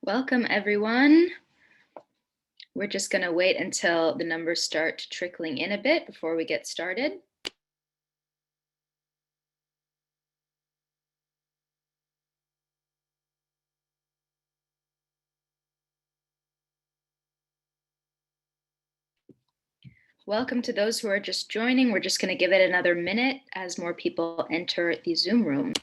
Welcome, everyone. We're just going to wait until the numbers start trickling in a bit before we get started. Welcome to those who are just joining. We're just going to give it another minute as more people enter the Zoom room.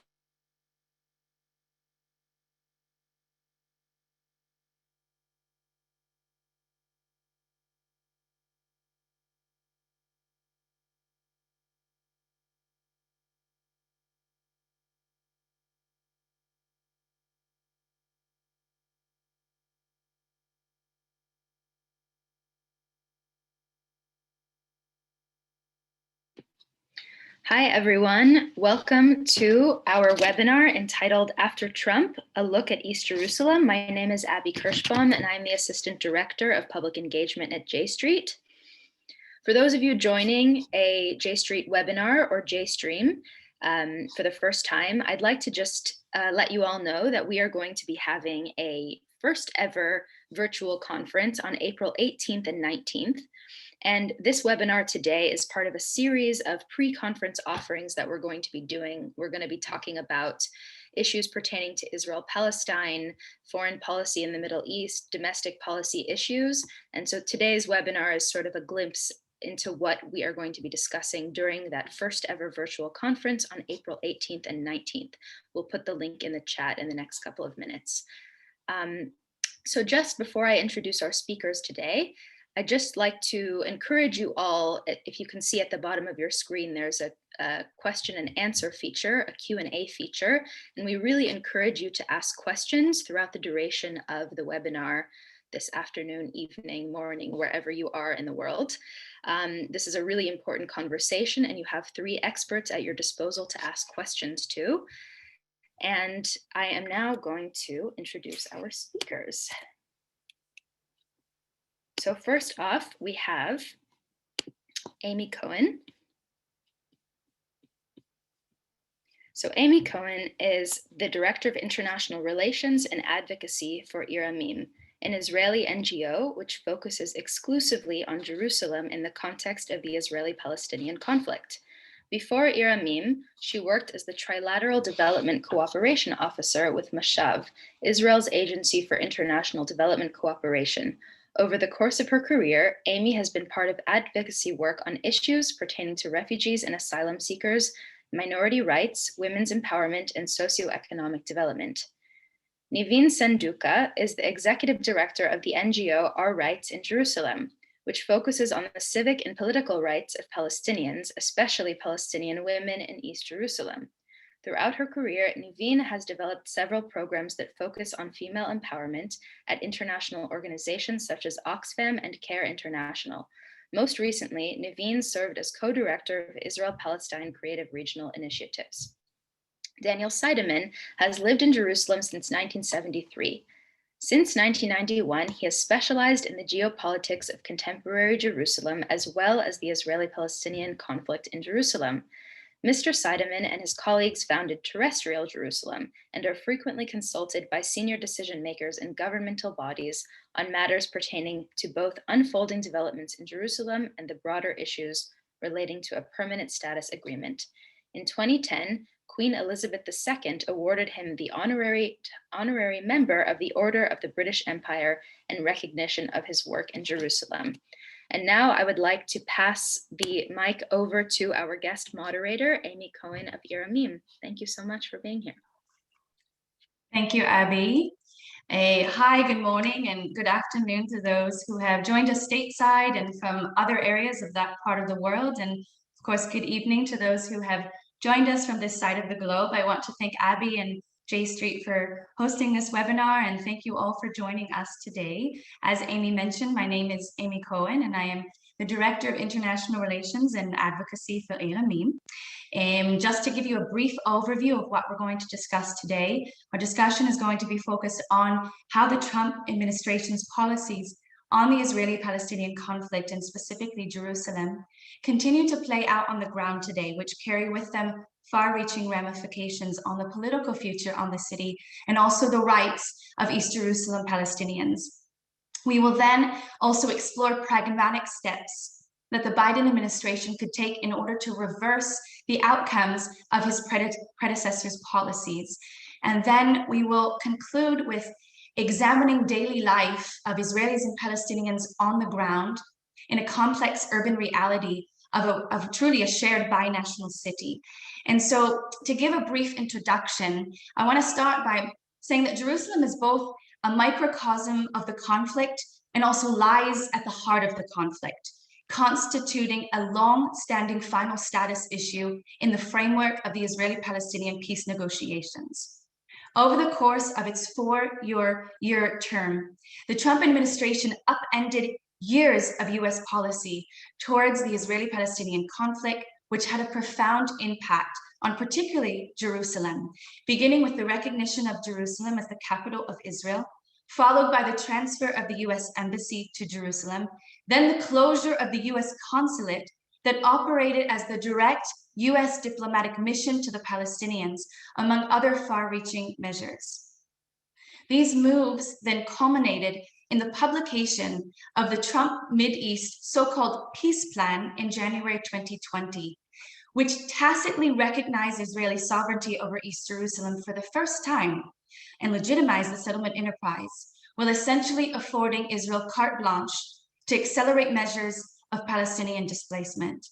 Hi, everyone. Welcome to our webinar entitled After Trump, a Look at East Jerusalem. My name is Abby Kirschbaum, and I'm the Assistant Director of Public Engagement at J Street. For those of you joining a J Street webinar or JStream for the first time, I'd like to just let you all know that we are going to be having a first ever virtual conference on April 18th and 19th. And this webinar today is part of a series of pre-conference offerings that we're going to be doing. We're going to be talking about issues pertaining to Israel-Palestine, foreign policy in the Middle East, domestic policy issues. And so today's webinar is sort of a glimpse into what we are going to be discussing during that first ever virtual conference on April 18th and 19th. We'll put the link in the chat in the next couple of minutes. So just before I introduce our speakers today, I'd just like to encourage you all, if you can see at the bottom of your screen, there's a question and answer feature, a Q&A feature, and we really encourage you to ask questions throughout the duration of the webinar this afternoon, evening, morning, wherever you are in the world. This is a really important conversation, and you have 3 experts at your disposal to ask questions to. And I am now going to introduce our speakers. So first off, we have Amy Cohen. So Amy Cohen is the Director of International Relations and Advocacy for Amim, an Israeli NGO which focuses exclusively on Jerusalem in the context of the Israeli-Palestinian conflict. Before Amim, she worked as the Trilateral Development Cooperation Officer with Mashav, Israel's Agency for International Development Cooperation. Over the course of her career, Amy has been part of advocacy work on issues pertaining to refugees and asylum seekers, minority rights, women's empowerment, and socioeconomic development. Nivine Sandouka is the executive director of the NGO Our Rights in Jerusalem, which focuses on the civic and political rights of Palestinians, especially Palestinian women in East Jerusalem. Throughout her career, Nivine has developed several programs that focus on female empowerment at international organizations such as Oxfam and CARE International. Most recently, Nivine served as co-director of Israel-Palestine Creative Regional Initiatives. Daniel Seidemann has lived in Jerusalem since 1973. Since 1991, he has specialized in the geopolitics of contemporary Jerusalem as well as the Israeli-Palestinian conflict in Jerusalem. Mr. Seidemann and his colleagues founded Terrestrial Jerusalem and are frequently consulted by senior decision makers and governmental bodies on matters pertaining to both unfolding developments in Jerusalem and the broader issues relating to a permanent status agreement. In 2010, Queen Elizabeth II awarded him the honorary member of the Order of the British Empire in recognition of his work in Jerusalem. And now I would like to pass the mic over to our guest moderator, Amy Cohen of Amim. Thank you so much for being here. Thank you, Abby. Hi, good morning and good afternoon to those who have joined us stateside and from other areas of that part of the world. And of course, good evening to those who have joined us from this side of the globe. I want to thank Abby and J Street for hosting this webinar, and thank you all for joining us today. As Amy mentioned, my name is Amy Cohen, and I am the Director of International Relations and Advocacy for Amim. Just to give you a brief overview of what we're going to discuss today, our discussion is going to be focused on how the Trump administration's policies on the Israeli-Palestinian conflict, and specifically Jerusalem, continue to play out on the ground today, which carry with them far-reaching ramifications on the political future on the city and also the rights of East Jerusalem Palestinians. We will then also explore pragmatic steps that the Biden administration could take in order to reverse the outcomes of his predecessor's policies. And then we will conclude with examining daily life of Israelis and Palestinians on the ground in a complex urban reality of truly a shared binational city. And so to give a brief introduction, I want to start by saying that Jerusalem is both a microcosm of the conflict and also lies at the heart of the conflict, constituting a long-standing final status issue in the framework of the Israeli-Palestinian peace negotiations. Over the course of its four-year term, the Trump administration upended years of US policy towards the Israeli-Palestinian conflict, which had a profound impact on particularly Jerusalem, beginning with the recognition of Jerusalem as the capital of Israel, followed by the transfer of the US embassy to Jerusalem, then the closure of the US consulate that operated as the direct US diplomatic mission to the Palestinians, among other far-reaching measures. These moves then culminated in the publication of the Trump Mideast so-called peace plan in January 2020, which tacitly recognized Israeli sovereignty over East Jerusalem for the first time and legitimized the settlement enterprise, while essentially affording Israel carte blanche to accelerate measures of Palestinian displacement.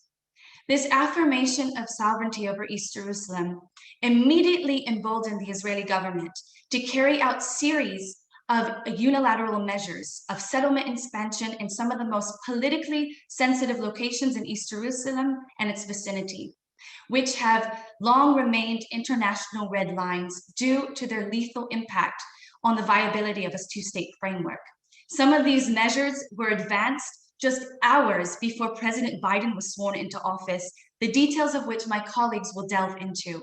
This affirmation of sovereignty over East Jerusalem immediately emboldened the Israeli government to carry out series of unilateral measures of settlement expansion in some of the most politically sensitive locations in East Jerusalem and its vicinity, which have long remained international red lines due to their lethal impact on the viability of a two-state framework. Some of these measures were advanced just hours before President Biden was sworn into office, the details of which my colleagues will delve into.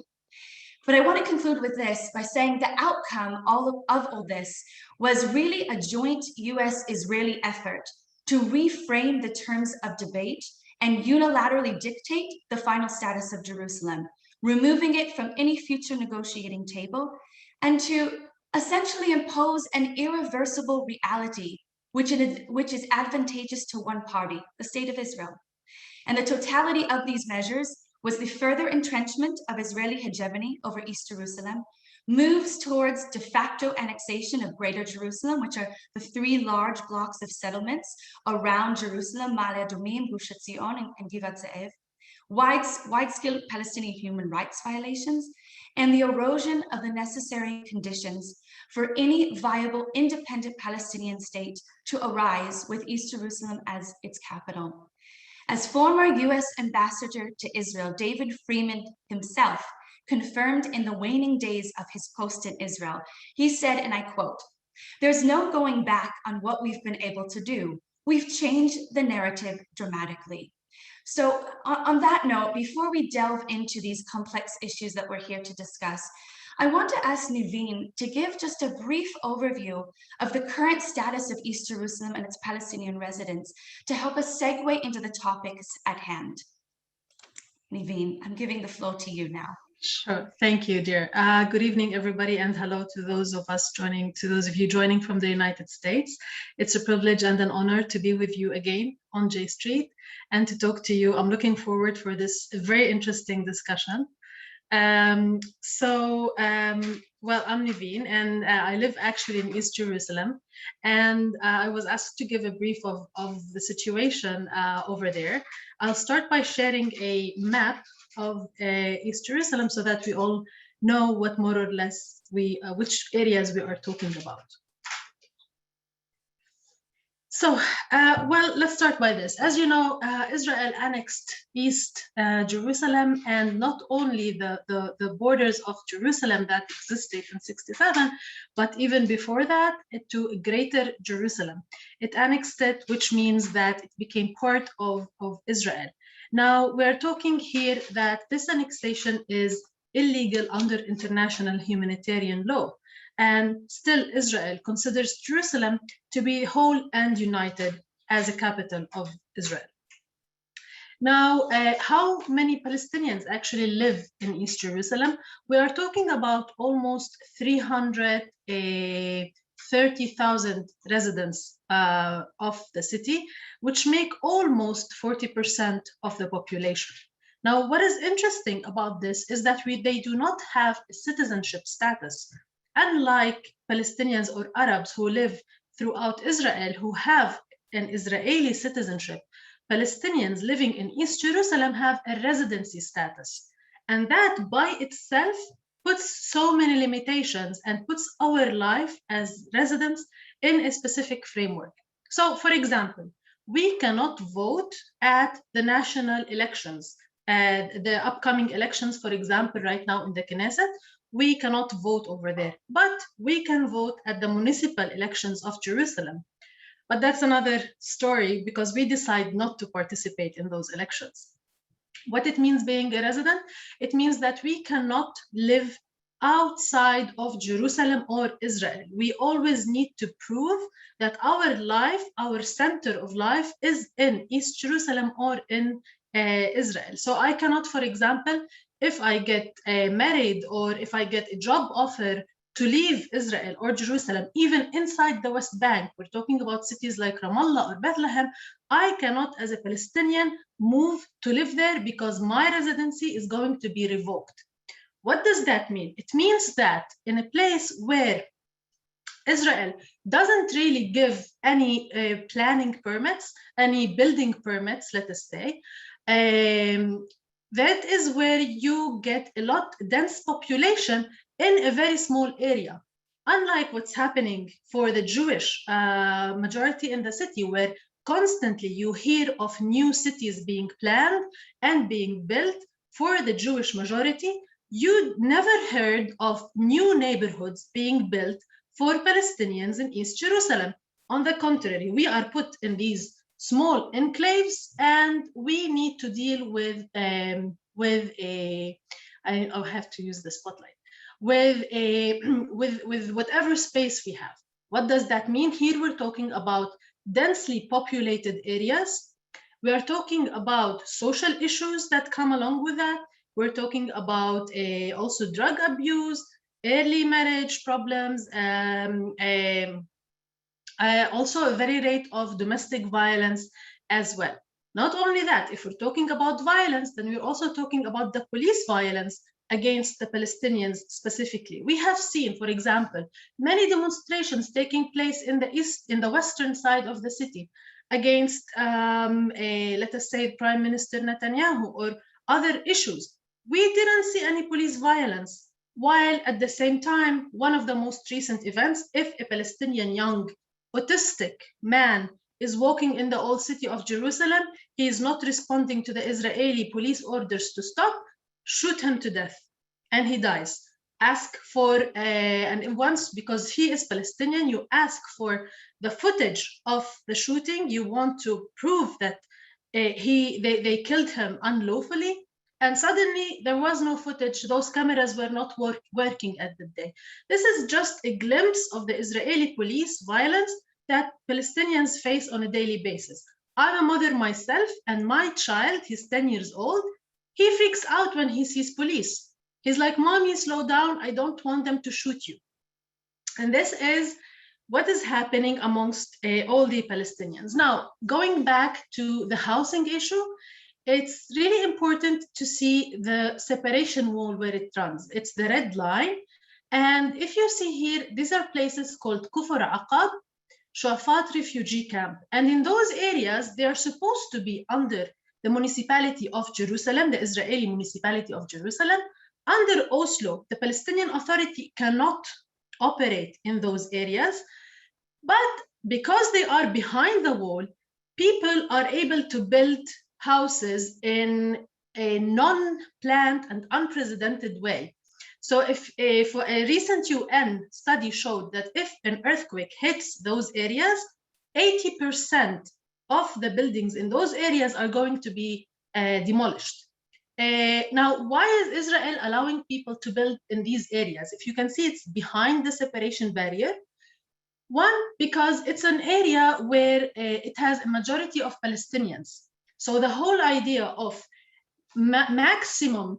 But I want to conclude with this by saying the outcome of all this was really a joint US-Israeli effort to reframe the terms of debate and unilaterally dictate the final status of Jerusalem, removing it from any future negotiating table, and to essentially impose an irreversible reality which is advantageous to one party, the State of Israel. And the totality of these measures was the further entrenchment of Israeli hegemony over East Jerusalem, moves towards de facto annexation of Greater Jerusalem, which are the three large blocks of settlements around Jerusalem, Ma'ale Adumim, Gush Etzion, and Givat Ze'ev, wide-scale Palestinian human rights violations, and the erosion of the necessary conditions for any viable independent Palestinian state to arise with East Jerusalem as its capital. As former US ambassador to Israel, David Freeman himself confirmed in the waning days of his post in Israel, he said, and I quote, "There's no going back on what we've been able to do. We've changed the narrative dramatically." So on that note, before we delve into these complex issues that we're here to discuss, I want to ask Nivine to give just a brief overview of the current status of East Jerusalem and its Palestinian residents to help us segue into the topics at hand. Nivine, I'm giving the floor to you now. Sure. Thank you, dear. Good evening, everybody, and hello to those of you joining from the United States. It's a privilege and an honor to be with you again on J Street and to talk to you. I'm looking forward for this very interesting discussion. Well, I'm Nivine, and I live actually in East Jerusalem, and I was asked to give a brief of the situation over there. I'll start by sharing a map of East Jerusalem so that we all know what more or less which areas we are talking about. So, well, let's start by this. As you know, Israel annexed East Jerusalem, and not only the borders of Jerusalem that existed in '67, but even before that, to Greater Jerusalem. It annexed it, which means that it became part of Israel. Now, we're talking here that this annexation is illegal under international humanitarian law. And still Israel considers Jerusalem to be whole and united as a capital of Israel. Now, how many Palestinians actually live in East Jerusalem? We are talking about almost 330,000 residents of the city, which make almost 40% of the population. Now, what is interesting about this is that they do not have a citizenship status. Unlike Palestinians or Arabs who live throughout Israel, who have an Israeli citizenship, Palestinians living in East Jerusalem have a residency status. And that by itself puts so many limitations and puts our life as residents in a specific framework. So, for example, we cannot vote at the national elections. The upcoming elections, for example, right now in the Knesset, we cannot vote over there, but we can vote at the municipal elections of Jerusalem. But that's another story because we decide not to participate in those elections. What it means being a resident, it means that we cannot live outside of Jerusalem or Israel. We always need to prove that our life, our center of life is in East Jerusalem or in Israel. So I cannot, for example, if I get married or if I get a job offer to leave Israel or Jerusalem, even inside the West Bank, we're talking about cities like Ramallah or Bethlehem, I cannot, as a Palestinian, move to live there because my residency is going to be revoked. What does that mean? It means that in a place where Israel doesn't really give any planning permits, any building permits, let us say, that is where you get a lot dense population in a very small area. Unlike what's happening for the Jewish majority in the city, where constantly you hear of new cities being planned and being built for the Jewish majority, you never heard of new neighborhoods being built for Palestinians in East Jerusalem. On the contrary, we are put in these small enclaves, and we need to deal with I'll have to use the spotlight, with whatever space we have. What does that mean? Here we're talking about densely populated areas. We are talking about social issues that come along with that. We're talking about also drug abuse, early marriage problems, also a very rate of domestic violence as well. Not only that, if we're talking about violence, then we're also talking about the police violence against the Palestinians specifically. We have seen, for example, many demonstrations taking place in the western side of the city against, let us say, Prime Minister Netanyahu or other issues. We didn't see any police violence, while at the same time, one of the most recent events, if a Palestinian young autistic man is walking in the old city of Jerusalem, he is not responding to the Israeli police orders to stop, shoot him to death, and he dies. Ask for, and once, because he is Palestinian, you ask for the footage of the shooting. You want to prove that they killed him unlawfully, and suddenly there was no footage. Those cameras were not working at the day. This is just a glimpse of the Israeli police violence that Palestinians face on a daily basis. I'm a mother myself, and my child, he's 10 years old, he freaks out when he sees police. He's like, "Mommy, slow down. I don't want them to shoot you." And this is what is happening amongst all the Palestinians. Now, going back to the housing issue, it's really important to see the separation wall where it runs. It's the red line. And if you see here, these are places called Kufr Aqab, Shafat refugee camp. And in those areas, they are supposed to be under the municipality of Jerusalem, the Israeli municipality of Jerusalem. Under Oslo, the Palestinian Authority cannot operate in those areas. But because they are behind the wall, people are able to build houses in a non-planned and unprecedented way. So if a recent UN study showed that if an earthquake hits those areas, 80% of the buildings in those areas are going to be demolished. Now, why is Israel allowing people to build in these areas? If you can see, it's behind the separation barrier. One, because it's an area where it has a majority of Palestinians. So the whole idea of maximum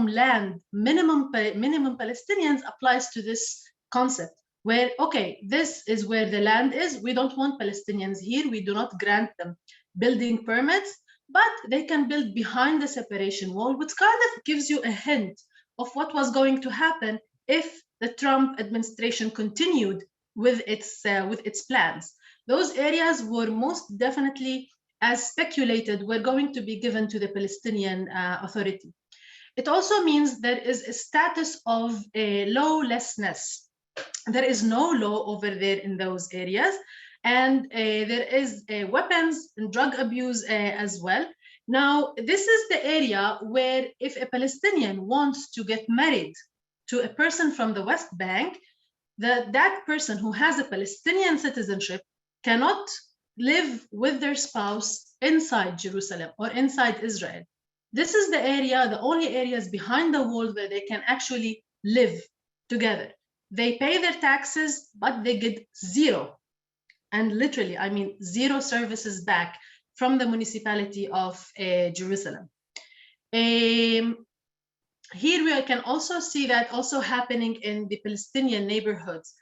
land, minimum Palestinians applies to this concept where, okay, this is where the land is. We don't want Palestinians here. We do not grant them building permits, but they can build behind the separation wall, which kind of gives you a hint of what was going to happen if the Trump administration continued with its plans. Those areas were most definitely, as speculated, were going to be given to the Palestinian Authority. It also means there is a status of a lawlessness. There is no law over there in those areas, and there is weapons and drug abuse as well. Now, this is the area where if a Palestinian wants to get married to a person from the West Bank, that person who has a Palestinian citizenship cannot live with their spouse inside Jerusalem or inside Israel. This is the area, the only areas behind the wall where they can actually live together. They pay their taxes, but they get zero, and literally, I mean, zero services back from the municipality of Jerusalem. Here we can also see that also happening in the Palestinian neighborhoods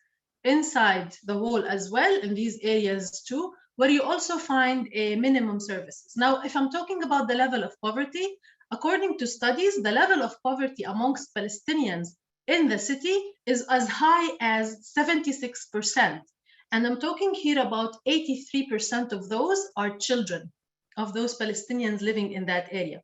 inside the wall as well, in these areas too, where you also find minimum services. Now, if I'm talking about the level of poverty, according to studies, the level of poverty amongst Palestinians in the city is as high as 76%. And I'm talking here about 83% of those are children of those Palestinians living in that area.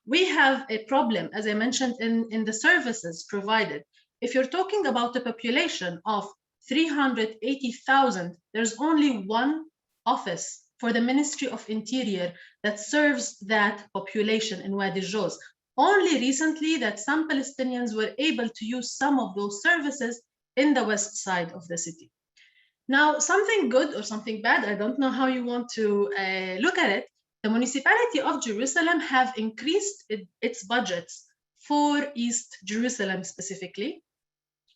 We have a problem, as I mentioned, in the services provided. If you're talking about a population of 380,000, there's only one office for the Ministry of Interior that serves that population in Wadi Joz. Only recently that some Palestinians were able to use some of those services in the west side of the city. Now, something good or something bad, I don't know how you want to look at it, the municipality of Jerusalem have increased its budgets for East Jerusalem specifically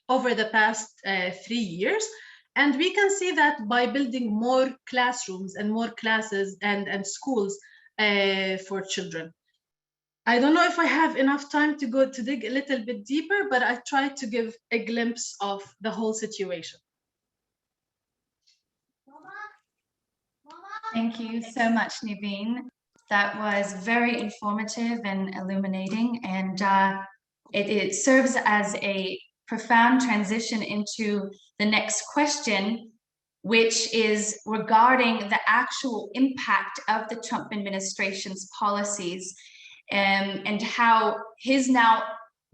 over the past 3 years. And we can see that by building more classrooms and more classes and schools for children. I don't know if I have enough time to dig a little bit deeper, but I tried to give a glimpse of the whole situation. Thank you so much, Nivine. That was very informative and illuminating, and it serves as a profound transition into the next question, which is regarding the actual impact of the Trump administration's policies, and how his now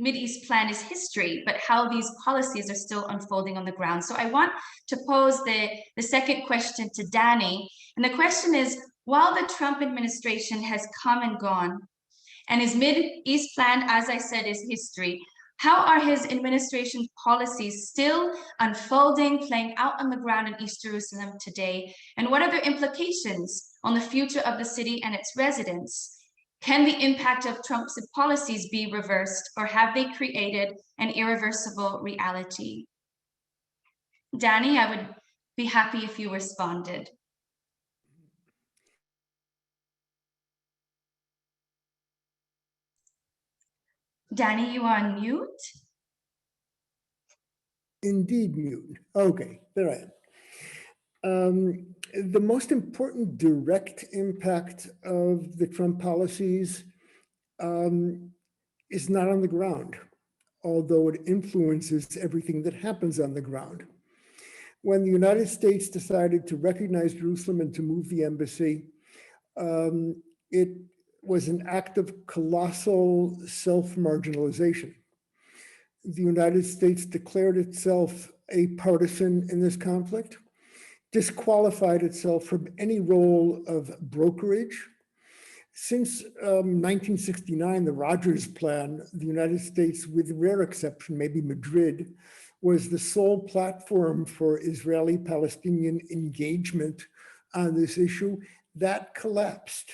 Mideast plan is history, but how these policies are still unfolding on the ground. So I want to pose the second question to Danny. And the question is, while the Trump administration has come and gone, and his Mideast plan, as I said, is history, how are his administration's policies still unfolding, playing out on the ground in East Jerusalem today? And what are their implications on the future of the city and its residents? Can the impact of Trump's policies be reversed, or have they created an irreversible reality? Danny, I would be happy if you responded. Danny, you are on mute. Indeed mute. Okay, there I am. The most important direct impact of the Trump policies is not on the ground, although it influences everything that happens on the ground. When the United States decided to recognize Jerusalem and to move the embassy, it was an act of colossal self-marginalization. The United States declared itself a partisan in this conflict, disqualified itself from any role of brokerage. Since 1969, the Rogers Plan, the United States, with rare exception, maybe Madrid, was the sole platform for Israeli-Palestinian engagement on this issue. That collapsed.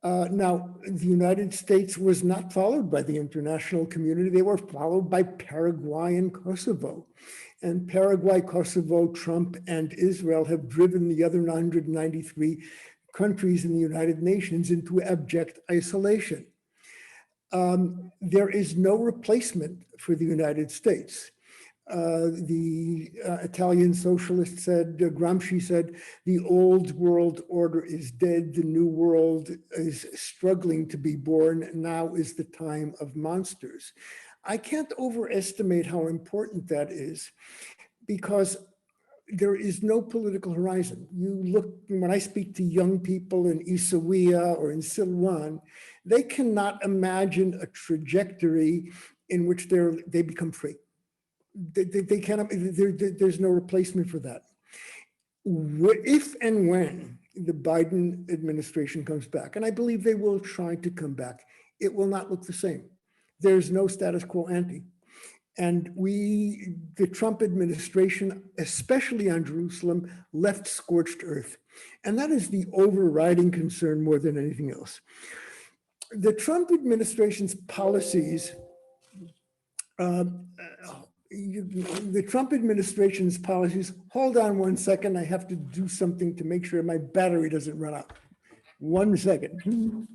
Now, the United States was not followed by the international community. They were followed by Paraguay and Kosovo. And Paraguay, Kosovo, Trump, and Israel have driven the other 993 countries in the United Nations into abject isolation. There is no replacement for the United States. The Italian socialist said, Gramsci said, the old world order is dead, the new world is struggling to be born, now is the time of monsters. I can't overestimate how important that is, because there is no political horizon. You look, when I speak to young people in Essaouira or in Silwan, they cannot imagine a trajectory in which they become free. They cannot, there's no replacement for that. If and when the Biden administration comes back, and I believe they will try to come back, it will not look the same. There's no status quo ante. And the Trump administration, especially on Jerusalem, left scorched earth. And that is the overriding concern more than anything else. The Trump administration's policies, hold on 1 second, I have to do something to make sure my battery doesn't run out. 1 second.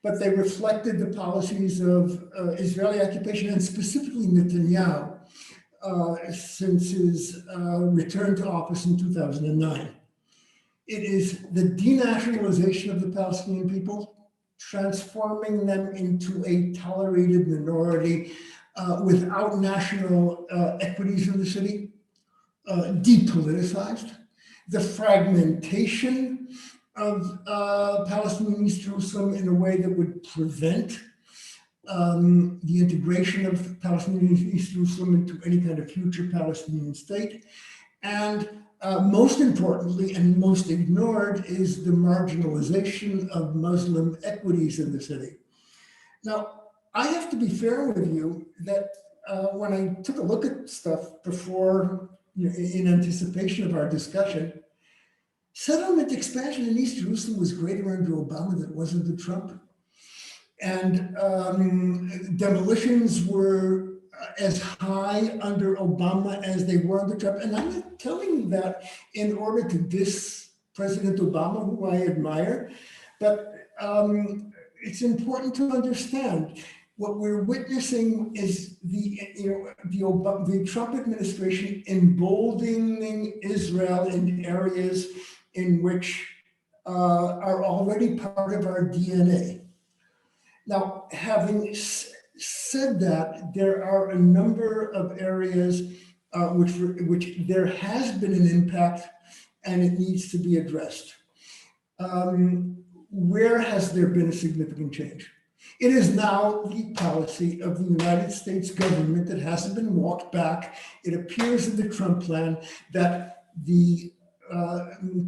But they reflected the policies of Israeli occupation, and specifically Netanyahu, since his return to office in 2009. It is the denationalization of the Palestinian people, transforming them into a tolerated minority without national equities in the city, depoliticized, the fragmentation of Palestinian East Jerusalem in a way that would prevent the integration of Palestinian East Jerusalem into any kind of future Palestinian state. And most importantly, and most ignored, is the marginalization of Muslim equities in the city. Now, I have to be fair with you that when I took a look at stuff before, in anticipation of our discussion, settlement expansion in East Jerusalem was greater under Obama than it was under Trump. And demolitions were as high under Obama as they were under Trump. And I'm not telling you that in order to diss President Obama, who I admire, but it's important to understand what we're witnessing is the Trump administration emboldening Israel in areas in which are already part of our DNA. Now, having said that, there are a number of areas which there has been an impact and it needs to be addressed. Where has there been a significant change? It is now the policy of the United States government that hasn't been walked back. It appears in the Trump plan that the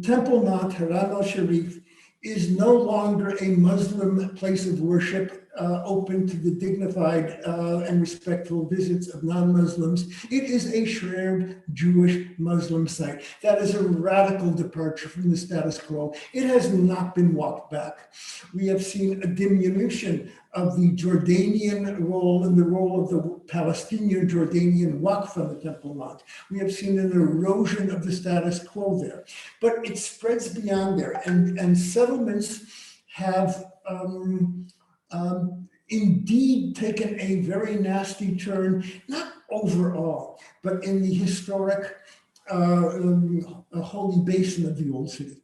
Temple Mount, Haram al-Sharif, is no longer a Muslim place of worship open to the dignified and respectful visits of non-Muslims. It is a shared Jewish-Muslim site. That is a radical departure from the status quo. It has not been walked back. We have seen a diminution of the Jordanian role and the role of the Palestinian Jordanian Waqf on the Temple Mount. We have seen an erosion of the status quo there, but it spreads beyond there, and settlements have indeed taken a very nasty turn, not overall, but in the historic holy basin of the old city.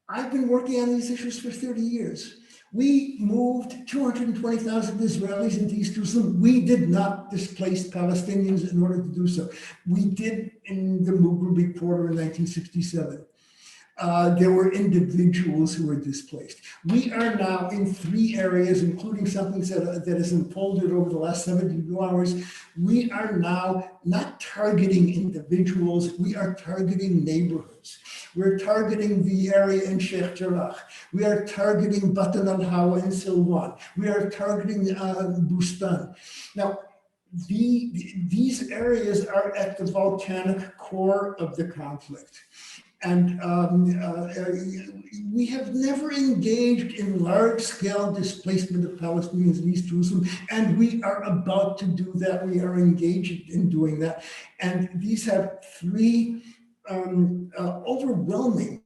I've been working on these issues for 30 years. We moved 220,000 Israelis into East Jerusalem. We did not displace Palestinians in order to do so. We did in the Mughrabi quarter in 1967. there were individuals who were displaced. We are now in 3 areas, including something that has unfolded over the last 72 hours. We are now not targeting individuals, we are targeting neighborhoods. We're targeting the area in Sheikh Jarrah. We are targeting Batan al-Hawa in Silwan. We are targeting Bustan. Now, these areas are at the volcanic core of the conflict. And we have never engaged in large-scale displacement of Palestinians in East Jerusalem, and we are about to do that. We are engaged in doing that. And these have 3 overwhelming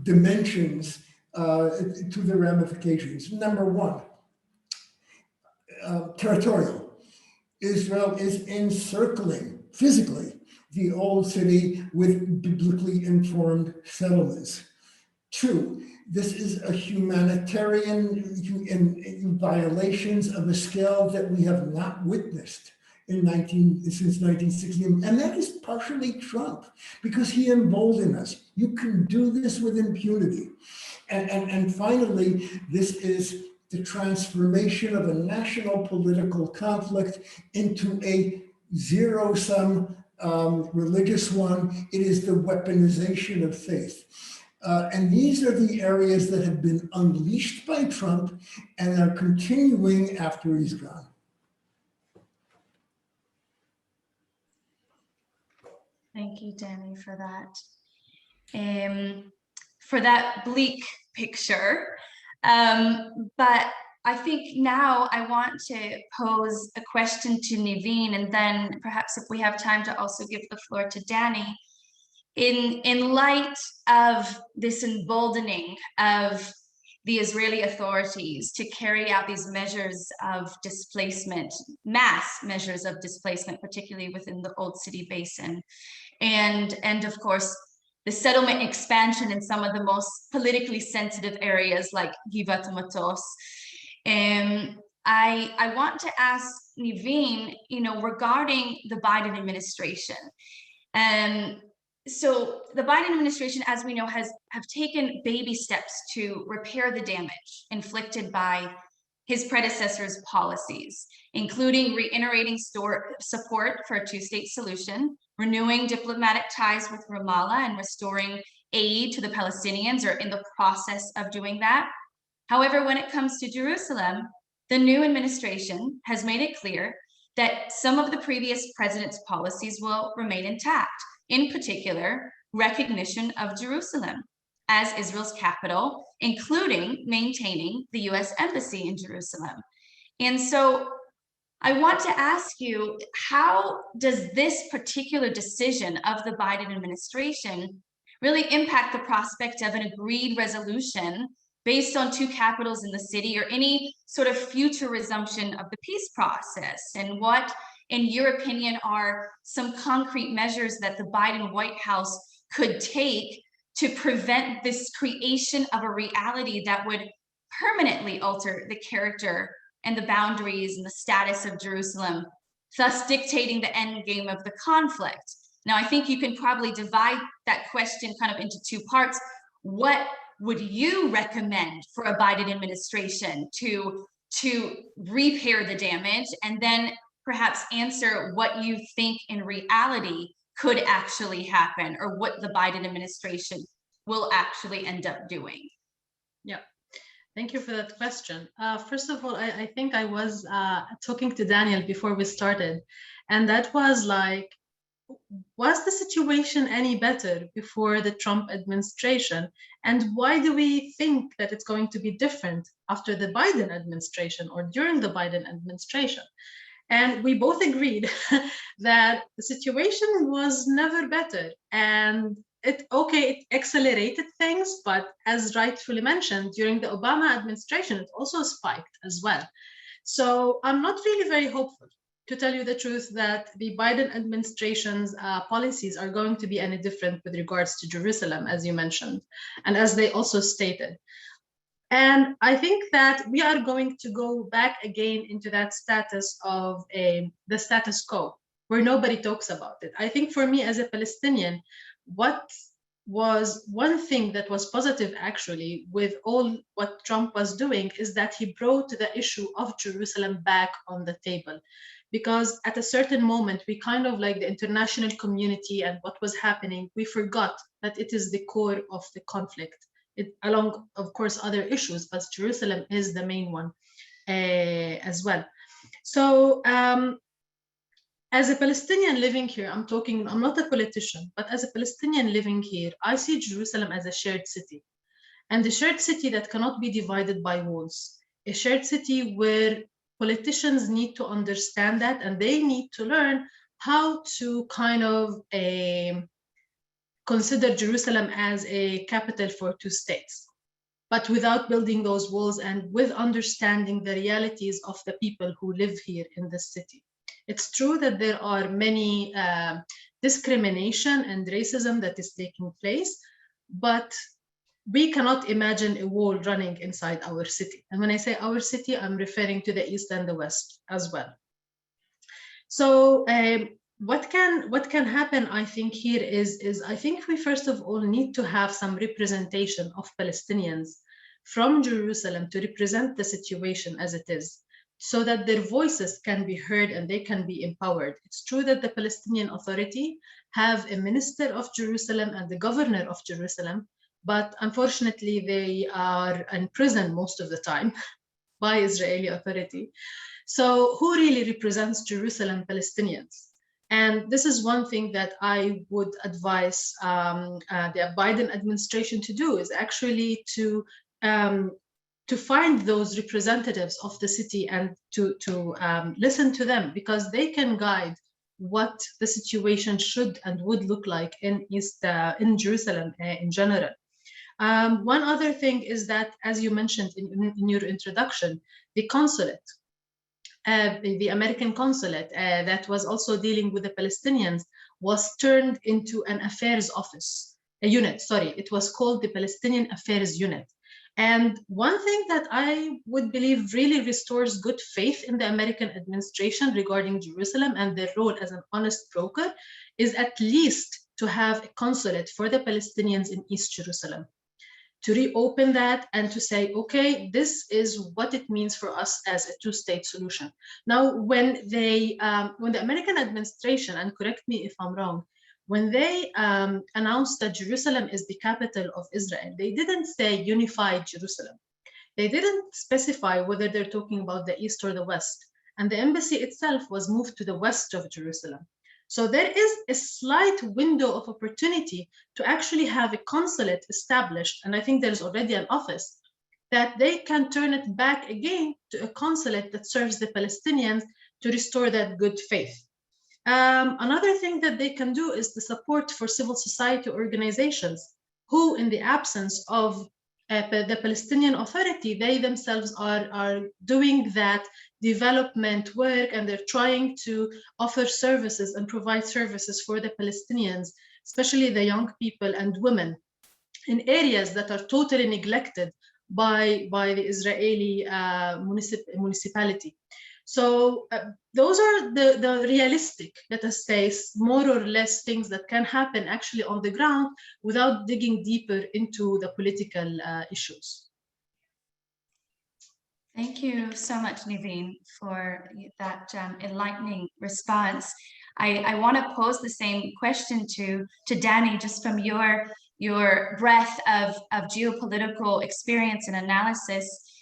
dimensions to the ramifications. Number 1, territorial. Israel is encircling physically the old city with biblically informed settlements. 2, this is a humanitarian violations of a scale that we have not witnessed since 1960. And that is partially Trump, because he emboldened us. You can do this with impunity. And finally, this is the transformation of a national political conflict into a zero-sum religious one. It is the weaponization of faith. And these are the areas that have been unleashed by Trump and are continuing after he's gone. Thank you, Danny, for that bleak picture. But I think now I want to pose a question to Nivine, and then perhaps if we have time to also give the floor to Danny. In light of this emboldening of the Israeli authorities to carry out these measures of displacement, mass measures of displacement, particularly within the Old City Basin, and of course, the settlement expansion in some of the most politically sensitive areas like Givat Matos. I want to ask Nivine, regarding the Biden administration. So the Biden administration, as we know, have taken baby steps to repair the damage inflicted by his predecessor's policies, including reiterating support for a 2-state solution, renewing diplomatic ties with Ramallah, and restoring aid to the Palestinians, or in the process of doing that. However, when it comes to Jerusalem, the new administration has made it clear that some of the previous president's policies will remain intact. In particular, recognition of Jerusalem as Israel's capital, including maintaining the US Embassy in Jerusalem. And so I want to ask you, how does this particular decision of the Biden administration really impact the prospect of an agreed resolution based on 2 capitals in the city, or any sort of future resumption of the peace process? And what, in your opinion, are some concrete measures that the Biden White House could take to prevent this creation of a reality that would permanently alter the character and the boundaries and the status of Jerusalem, thus dictating the end game of the conflict? Now, I think you can probably divide that question kind of into 2 parts. What would you recommend for a Biden administration to repair the damage, and then perhaps answer what you think in reality could actually happen, or what the Biden administration will actually end up doing? Yeah, thank you for that question. First of all, I think I was talking to Daniel before we started, and that was like, was the situation any better before the Trump administration? And why do we think that it's going to be different after the Biden administration or during the Biden administration? And we both agreed that the situation was never better. And it accelerated things, but as rightfully mentioned, during the Obama administration, it also spiked as well. So I'm not really very hopeful, to tell you the truth, that the Biden administration's policies are going to be any different with regards to Jerusalem, as you mentioned, and as they also stated. And I think that we are going to go back again into that status of the status quo, where nobody talks about it. I think for me as a Palestinian, what was one thing that was positive actually with all what Trump was doing is that he brought the issue of Jerusalem back on the table. Because at a certain moment, we kind of like the international community and what was happening, we forgot that it is the core of the conflict. Along, of course, other issues, but Jerusalem is the main one as well. So as a Palestinian living here, I'm not a politician, but as a Palestinian living here, I see Jerusalem as a shared city, and a shared city that cannot be divided by walls, a shared city where politicians need to understand that, and they need to learn how to kind of consider Jerusalem as a capital for two states, but without building those walls and with understanding the realities of the people who live here in this city. It's true that there are many discrimination and racism that is taking place, but we cannot imagine a wall running inside our city. And when I say our city, I'm referring to the East and the West as well. So what can happen, I think, here is I think we first of all need to have some representation of Palestinians from Jerusalem to represent the situation as it is, so that their voices can be heard and they can be empowered. It's true that the Palestinian Authority have a minister of Jerusalem and the governor of Jerusalem, but unfortunately they are in prison most of the time by Israeli authority. So who really represents Jerusalem Palestinians? And this is one thing that I would advise the Biden administration to do, is actually to find those representatives of the city and to listen to them, because they can guide what the situation should and would look like in Jerusalem in general. One other thing is that, as you mentioned in your introduction, the consulate, the American consulate that was also dealing with the Palestinians was turned into an affairs office, a unit, sorry, it was called the Palestinian Affairs Unit. And one thing that I would believe really restores good faith in the American administration regarding Jerusalem and their role as an honest broker is at least to have a consulate for the Palestinians in East Jerusalem, to reopen that and to say, okay, this is what it means for us as a two-state solution. Now, when the American administration, and correct me if I'm wrong, when they announced that Jerusalem is the capital of Israel, they didn't say unified Jerusalem. They didn't specify whether they're talking about the East or the West. And the embassy itself was moved to the west of Jerusalem. So there is a slight window of opportunity to actually have a consulate established, and I think there's already an office, that they can turn it back again to a consulate that serves the Palestinians to restore that good faith. Another thing that they can do is the support for civil society organizations who, in the absence of the Palestinian Authority, they themselves are doing that development work, and they're trying to offer services and provide services for the Palestinians, especially the young people and women, in areas that are totally neglected by the Israeli municipality. So those are the realistic, let us say, more or less things that can happen actually on the ground without digging deeper into the political issues. Thank you so much, Nivine, for that enlightening response. I want to pose the same question to Danny, just from your breadth of geopolitical experience and analysis.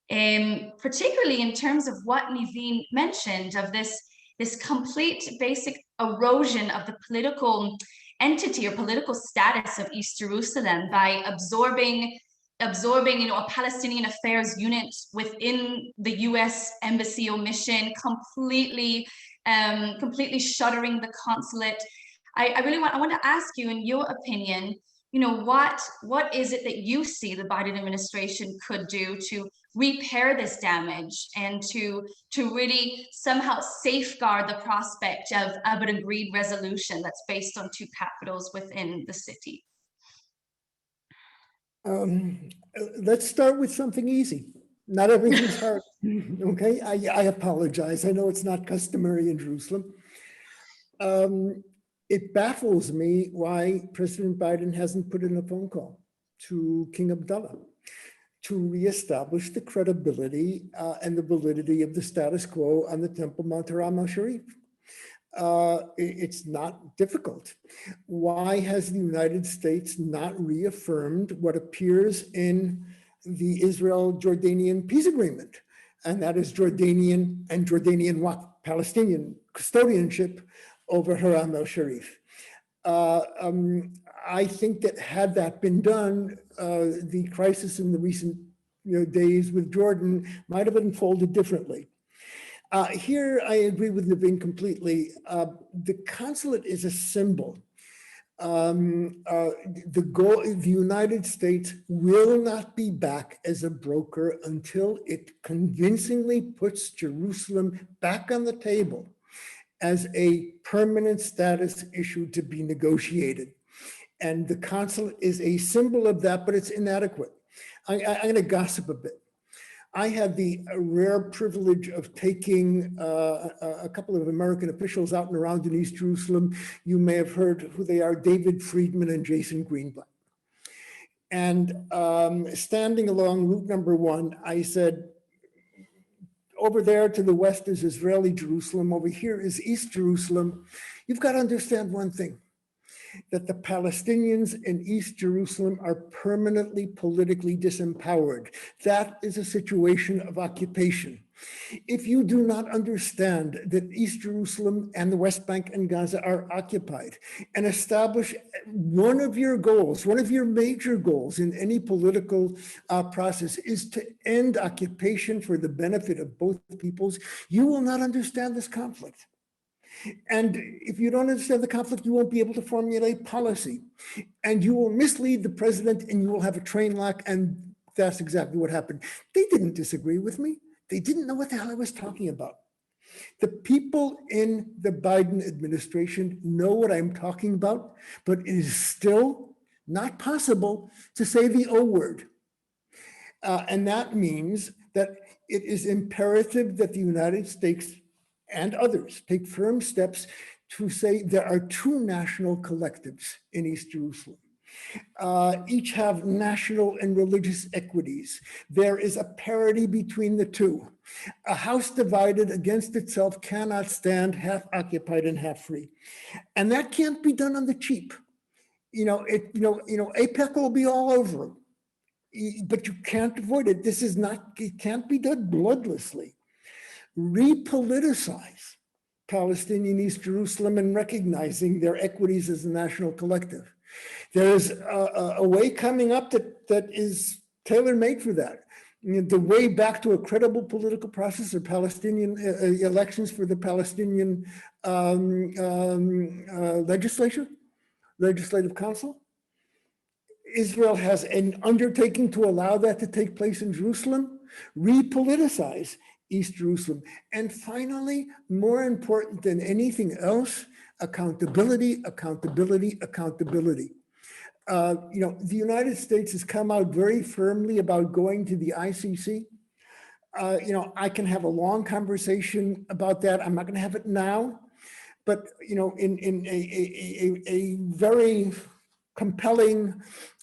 Particularly in terms of what Nivine mentioned, of this complete basic erosion of the political entity or political status of East Jerusalem by absorbing a Palestinian affairs unit within the US embassy omission, completely shuttering the consulate. I want to ask you, in your opinion, what is it that you see the Biden administration could do to repair this damage and to really somehow safeguard the prospect of an agreed resolution that's based on two capitals within the city? Let's start with something easy. Not everything's hard. Okay, I apologize. I know it's not customary in Jerusalem. It baffles me why President Biden hasn't put in a phone call to King Abdullah to reestablish the credibility and the validity of the status quo on the Temple Mount Haram al-Sharif. It's not difficult. Why has the United States not reaffirmed what appears in the Israel-Jordanian peace agreement? And that is Jordanian and Jordanian Palestinian custodianship over Haram al-Sharif. I think that had that been done, the crisis in the recent days with Jordan might have unfolded differently. Here, I agree with Nivine completely. The consulate is a symbol. The United States will not be back as a broker until it convincingly puts Jerusalem back on the table as a permanent status issue to be negotiated. And the consulate is a symbol of that, but it's inadequate. I'm going to gossip a bit. I had the rare privilege of taking a couple of American officials out and around in East Jerusalem. You may have heard who they are, David Friedman and Jason Greenblatt. And standing along route number 1, I said, over there to the west is Israeli Jerusalem, over here is East Jerusalem. You've got to understand one thing, that the Palestinians in East Jerusalem are permanently politically disempowered. That is a situation of occupation. If you do not understand that East Jerusalem and the West Bank and Gaza are occupied, and establish one of your goals, one of your major goals in any political process is to end occupation for the benefit of both peoples, you will not understand this conflict. And if you don't understand the conflict, you won't be able to formulate policy. And you will mislead the president and you will have a train lock. And that's exactly what happened. They didn't disagree with me. They didn't know what the hell I was talking about. The people in the Biden administration know what I'm talking about, but it is still not possible to say the O word. And that means that it is imperative that the United States and others take firm steps to say there are 2 national collectives in East Jerusalem. Each have national and religious equities. There is a parity between the 2. A house divided against itself cannot stand, half occupied and half free. And that can't be done on the cheap. AIPAC will be all over it, but you can't avoid it. It can't be done bloodlessly. Repoliticize Palestinian East Jerusalem and recognizing their equities as a national collective. There is a way coming up that is tailor-made for that. The way back to a credible political process are Palestinian elections for the Palestinian legislative council. Israel has an undertaking to allow that to take place in Jerusalem. Repoliticize East Jerusalem. And finally, more important than anything else, accountability, accountability, accountability. The United States has come out very firmly about going to the ICC. I can have a long conversation about that. I'm not going to have it now, but in a very compelling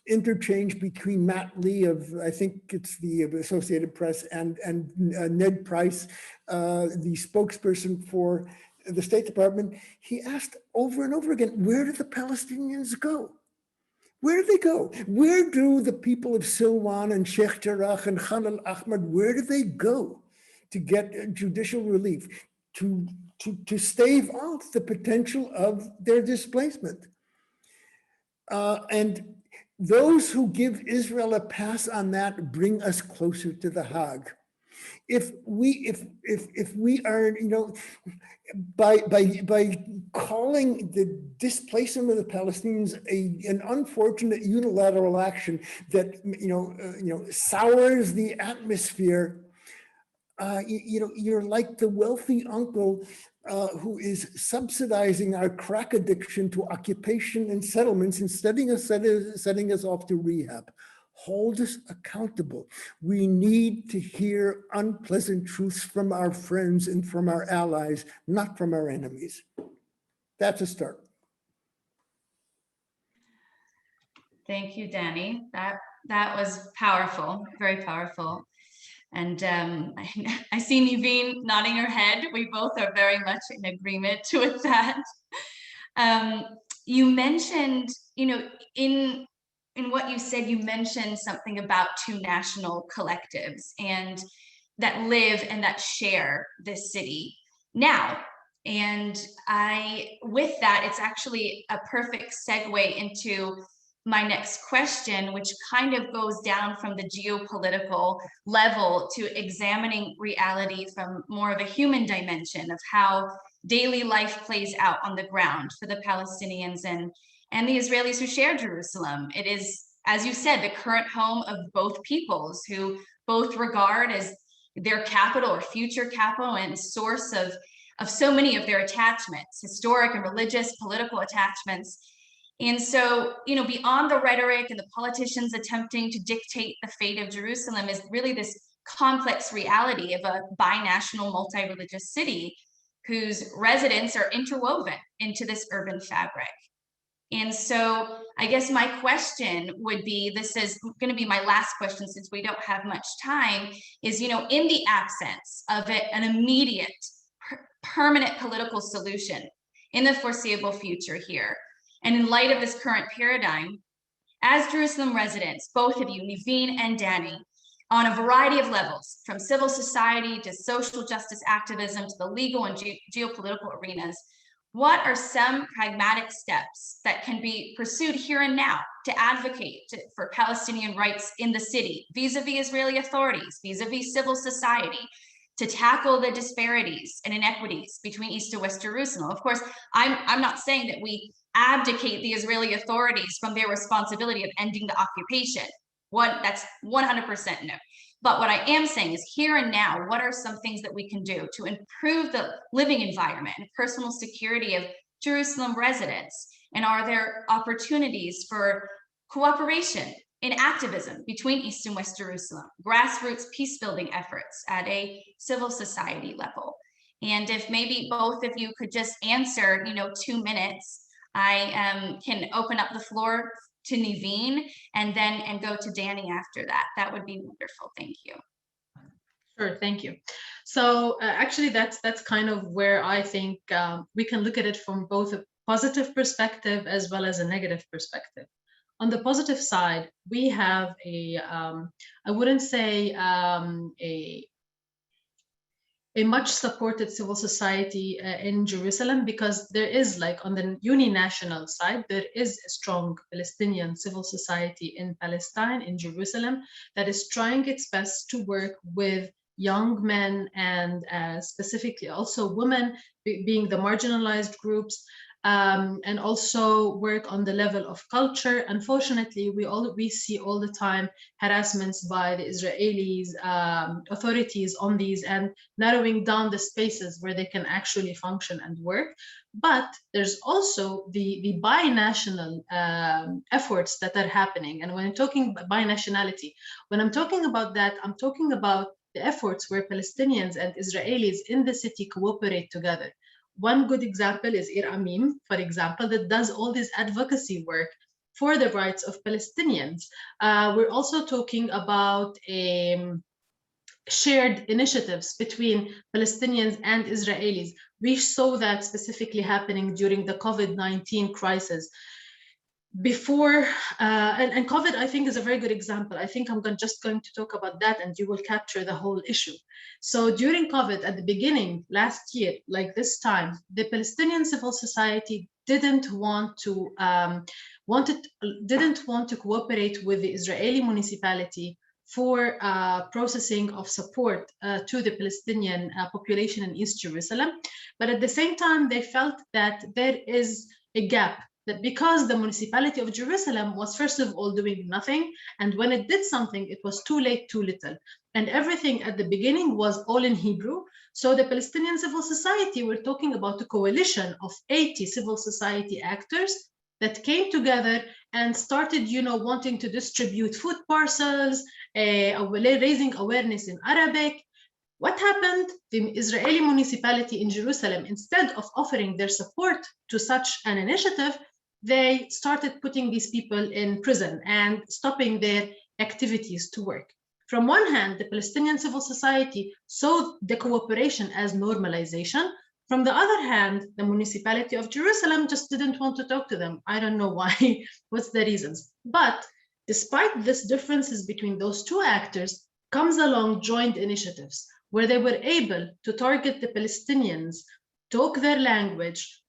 interchange between Matt Lee of, I think it's the Associated Press, and Ned Price, the spokesperson for the State Department, he asked over and over again, where do the Palestinians go? Where do they go? Where do the people of Silwan and Sheikh Jarrah and Khan al-Ahmad, where do they go to get judicial relief, to stave off the potential of their displacement? And those who give Israel a pass on that bring us closer to The Hague. If we are, by calling the displacement of the Palestinians an unfortunate unilateral action that sours the atmosphere, you're like the wealthy uncle who is subsidizing our crack addiction to occupation and settlements and setting us off to rehab. Hold us accountable. We need to hear unpleasant truths from our friends and from our allies, not from our enemies. That's a start. Thank you, Danny. That was powerful, very powerful. And I see Nivine nodding her head. We both are very much in agreement with that. You mentioned, in what you said, you mentioned something about two national collectives and that live and that share this city now. And with that, it's actually a perfect segue into my next question, which kind of goes down from the geopolitical level to examining reality from more of a human dimension of how daily life plays out on the ground for the Palestinians and the Israelis who share Jerusalem. It is, as you said, the current home of both peoples who both regard as their capital or future capital and source of so many of their attachments, historic and religious, political attachments. And so, beyond the rhetoric and the politicians attempting to dictate the fate of Jerusalem is really this complex reality of a binational, multi-religious city whose residents are interwoven into this urban fabric. And so I guess my question would be, this is going to be my last question since we don't have much time, is, in the absence of an immediate, permanent political solution in the foreseeable future here, and in light of this current paradigm, as Jerusalem residents, both of you, Nivine and Danny, on a variety of levels, from civil society to social justice activism to the legal and geopolitical arenas, what are some pragmatic steps that can be pursued here and now to advocate for Palestinian rights in the city, vis-a-vis Israeli authorities, vis-a-vis civil society, to tackle the disparities and inequities between East and West Jerusalem? Of course, I'm not saying that we abdicate the Israeli authorities from their responsibility of ending the occupation. That's 100% no. But what I am saying is, here and now, what are some things that we can do to improve the living environment and personal security of Jerusalem residents? And are there opportunities for cooperation in activism between East and West Jerusalem, grassroots peace building efforts at a civil society level? And if maybe both of you could just answer, 2 minutes, I can open up the floor to Nivine and go to Danny after that. That would be wonderful. Thank you. Sure, thank you. So actually, that's kind of where I think we can look at it from both a positive perspective as well as a negative perspective. On the positive side, we have I wouldn't say a much supported civil society in Jerusalem, because there is, like, on the uninational side, there is a strong Palestinian civil society in Palestine, in Jerusalem, that is trying its best to work with young men and specifically also women, being the marginalized groups, and also work on the level of culture. Unfortunately, we see all the time harassments by the Israelis authorities on these, and narrowing down the spaces where they can actually function and work. But there's also the binational efforts that are happening. And when I'm talking binationality, when I'm talking about that, I'm talking about the efforts where Palestinians and Israelis in the city cooperate together. One good example is Amim, for example, that does all this advocacy work for the rights of Palestinians. We're also talking about shared initiatives between Palestinians and Israelis. We saw that specifically happening during the COVID-19 crisis. Before, and COVID, I think, is a very good example. I think I'm just going to talk about that, and you will capture the whole issue. So during COVID, at the beginning, last year, like this time, the Palestinian civil society didn't want to cooperate with the Israeli municipality for processing of support to the Palestinian population in East Jerusalem. But at the same time, they felt that there is a gap, that because the municipality of Jerusalem was, first of all, doing nothing, and when it did something, it was too late, too little. And everything at the beginning was all in Hebrew. So the Palestinian civil society, we're talking about a coalition of 80 civil society actors that came together and started, wanting to distribute food parcels, raising awareness in Arabic. What happened? The Israeli municipality in Jerusalem, instead of offering their support to such an initiative, they started putting these people in prison and stopping their activities to work. From one hand, the Palestinian civil society saw the cooperation as normalization. From the other hand, the municipality of Jerusalem just didn't want to talk to them. I don't know why, what's the reasons. But despite these differences between those two actors, comes along joint initiatives where they were able to target the Palestinians, talk their language,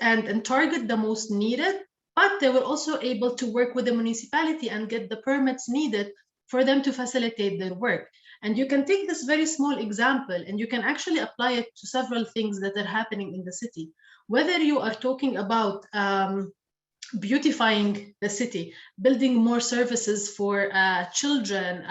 and target the most needed, but they were also able to work with the municipality and get the permits needed for them to facilitate their work. And you can take this very small example and you can actually apply it to several things that are happening in the city. Whether you are talking about beautifying the city, building more services for children,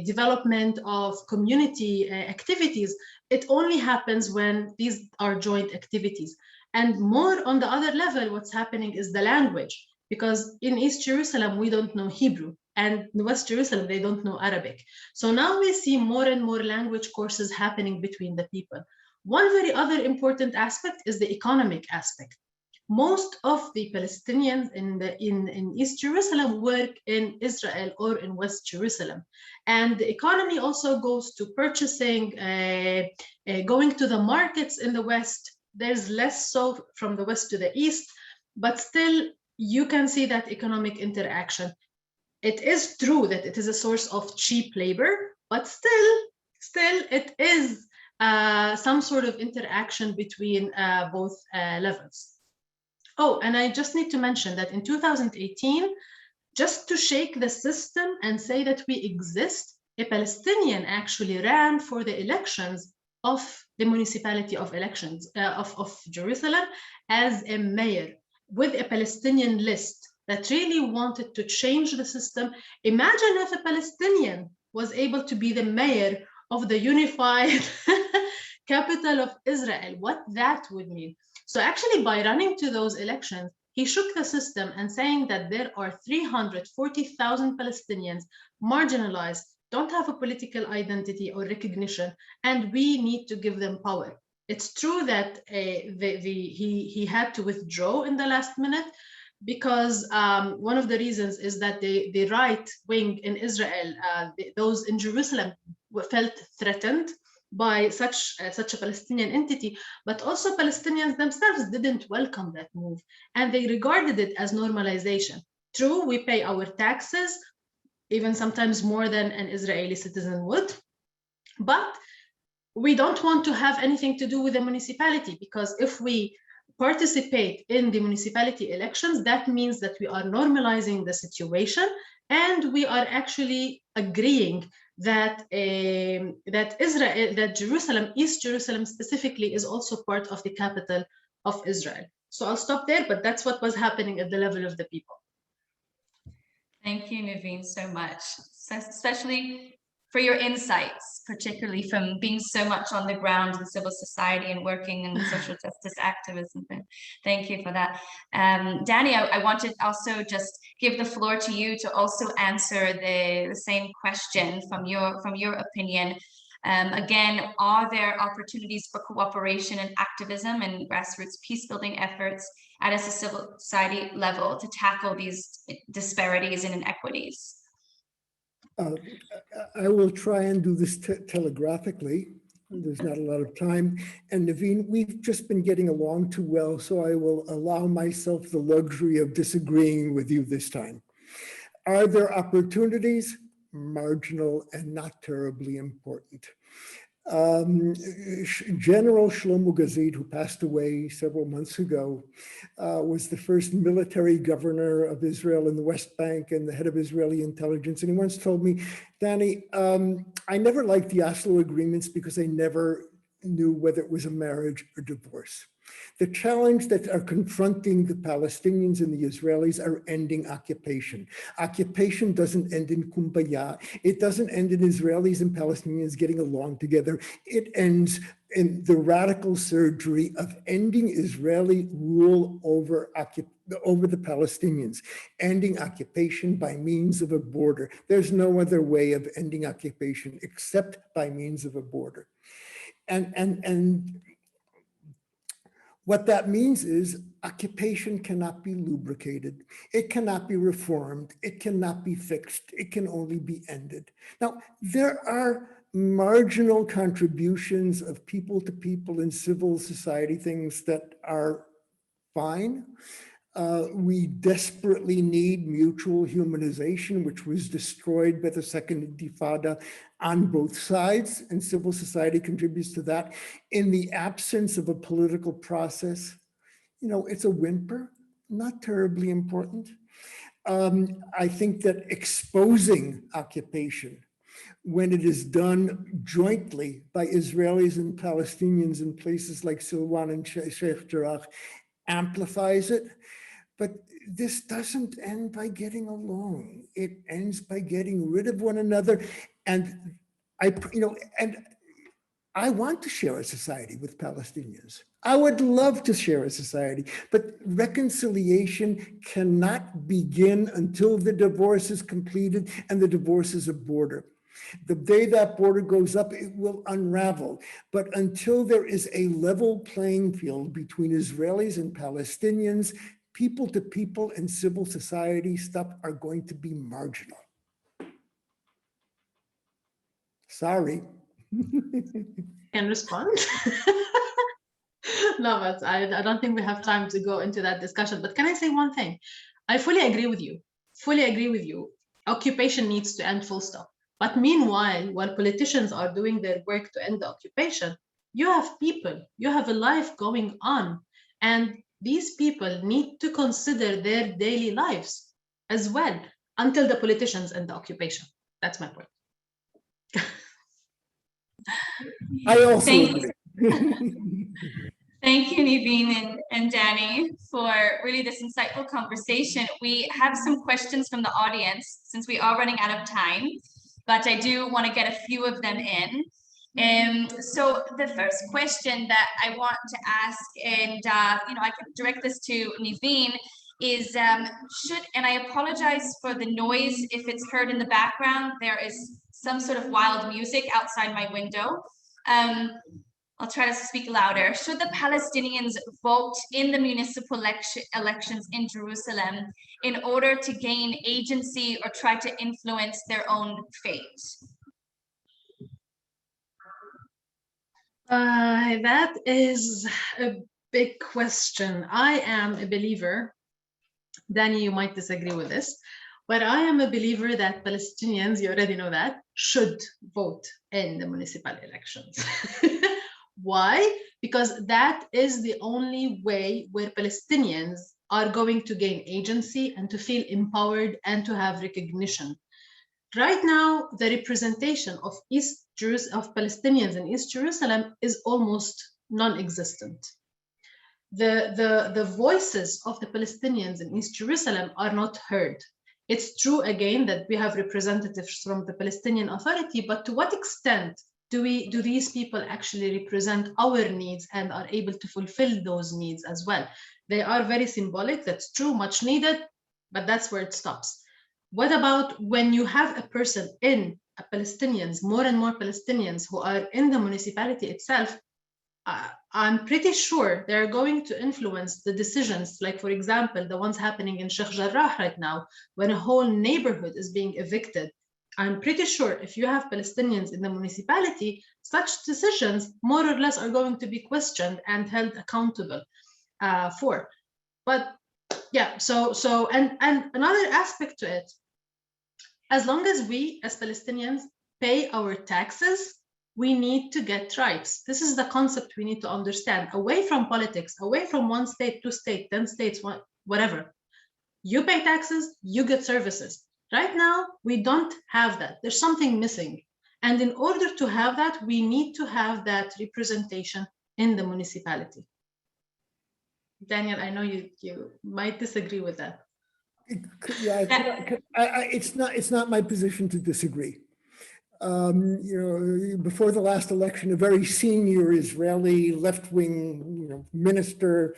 development of community activities, it only happens when these are joint activities. And more on the other level, what's happening is the language, because in East Jerusalem, we don't know Hebrew, and in West Jerusalem, they don't know Arabic. So now we see more and more language courses happening between the people. One very other important aspect is the economic aspect. Most of the Palestinians in East Jerusalem work in Israel or in West Jerusalem. And the economy also goes to purchasing, going to the markets in the West. There's less so from the West to the East, but still you can see that economic interaction. It is true that it is a source of cheap labor, but still it is some sort of interaction between both levels. Oh, and I just need to mention that in 2018, just to shake the system and say that we exist, a Palestinian actually ran for the elections of the municipality of elections of Jerusalem as a mayor with a Palestinian list that really wanted to change the system. Imagine if a Palestinian was able to be the mayor of the unified capital of Israel, what that would mean. So actually, by running to those elections, he shook the system and saying that there are 340,000 Palestinians marginalized, don't have a political identity or recognition, and we need to give them power. It's true that he had to withdraw in the last minute, because one of the reasons is that the right wing in Israel, those in Jerusalem, felt threatened by such a Palestinian entity, but also Palestinians themselves didn't welcome that move, and they regarded it as normalization. True, we pay our taxes, even sometimes more than an Israeli citizen would, but we don't want to have anything to do with the municipality, because if we participate in the municipality elections, that means that we are normalizing the situation, and we are actually agreeing that Jerusalem, East Jerusalem specifically, is also part of the capital of Israel. So I'll stop there, but that's what was happening at the level of the people. Thank you, Nivine, so much, especially for your insights, particularly from being so much on the ground in civil society and working in social justice activism. Thank you for that. Danny, I wanted also just give the floor to you to also answer the same question from your opinion. Again, are there opportunities for cooperation and activism and grassroots peace-building efforts at a civil society level to tackle these disparities and inequities? I will try and do this telegraphically. There's not a lot of time. And Nivine, we've just been getting along too well, so I will allow myself the luxury of disagreeing with you this time. Are there opportunities? Marginal and not terribly important. General Shlomo Gazid, who passed away several months ago, was the first military governor of Israel in the West Bank and the head of Israeli intelligence. And he once told me, Danny, I never liked the Oslo agreements because I never knew whether it was a marriage or divorce. The challenge that are confronting the Palestinians and the Israelis are ending occupation. Occupation doesn't end in kumbaya. It doesn't end in Israelis and Palestinians getting along together. It ends in the radical surgery of ending Israeli rule over the Palestinians, ending occupation by means of a border. There's no other way of ending occupation except by means of a border. And What that means is occupation cannot be lubricated. It cannot be reformed. It cannot be fixed. It can only be ended. Now, there are marginal contributions of people to people in civil society, things that are fine. We desperately need mutual humanization, which was destroyed by the Second Intifada on both sides, and civil society contributes to that. In the absence of a political process, you know, it's a whimper, not terribly important. I think that exposing occupation, when it is done jointly by Israelis and Palestinians in places like Silwan and Sheikh Jarrah, amplifies it. But this doesn't end by getting along. It ends by getting rid of one another. And I want to share a society with Palestinians. I would love to share a society, but reconciliation cannot begin until the divorce is completed and the divorce is a border. The day that border goes up, it will unravel. But until there is a level playing field between Israelis and Palestinians, people to people and civil society stuff are going to be marginal. Sorry. Can respond? No, but I don't think we have time to go into that discussion. But can I say one thing? I fully agree with you. Fully agree with you. Occupation needs to end, full stop. But meanwhile, while politicians are doing their work to end the occupation, you have people, you have a life going on. And these people need to consider their daily lives as well until the politicians end the occupation. That's my point. I also agree. Thank you, Nivine and Danny, for really this insightful conversation. We have some questions from the audience since we are running out of time, but I do want to get a few of them in. So the first question that I want to ask, and I can direct this to Nivine, is and I apologize for the noise if it's heard in the background. There is some sort of wild music outside my window. I'll try to speak louder. Should the Palestinians vote in the municipal elections in Jerusalem in order to gain agency or try to influence their own fate? That is a big question. I am a believer, Danny, you might disagree with this, but I am a believer that Palestinians, you already know that, should vote in the municipal elections. Why? Because that is the only way where Palestinians are going to gain agency and to feel empowered and to have recognition. Right now, the representation of Palestinians in East Jerusalem is almost non-existent. The voices of the Palestinians in East Jerusalem are not heard. It's true, again, that we have representatives from the Palestinian Authority, but to what extent do these people actually represent our needs and are able to fulfill those needs as well? They are very symbolic, that's true, much needed, but that's where it stops. What about when you have a person in Palestinians, more and more Palestinians who are in the municipality itself? I'm pretty sure they're going to influence the decisions, like, for example, the ones happening in Sheikh Jarrah right now, when a whole neighborhood is being evicted. I'm pretty sure if you have Palestinians in the municipality, such decisions more or less are going to be questioned and held accountable for. But yeah, and another aspect to it, as long as we as Palestinians pay our taxes, we need to get rights. This is the concept we need to understand, away from politics, away from one state, 2 states, 10 states, whatever. You pay taxes, you get services. Right now, we don't have that. There's something missing. And in order to have that, we need to have that representation in the municipality. Daniel, I know you might disagree with that. Yeah, it's not my position to disagree. Before the last election, a very senior Israeli left-wing minister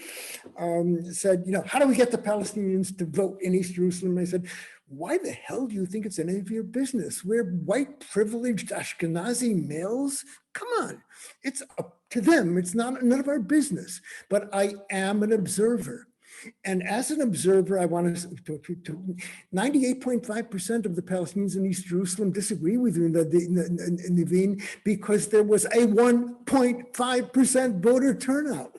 said, how do we get the Palestinians to vote in East Jerusalem? I said, why the hell do you think it's any of your business? We're white, privileged Ashkenazi males. Come on, it's a to them. It's none of our business, but I am an observer. And as an observer, I want to 98.5% of the Palestinians in East Jerusalem disagree with you in Nivine because there was a 1.5% voter turnout.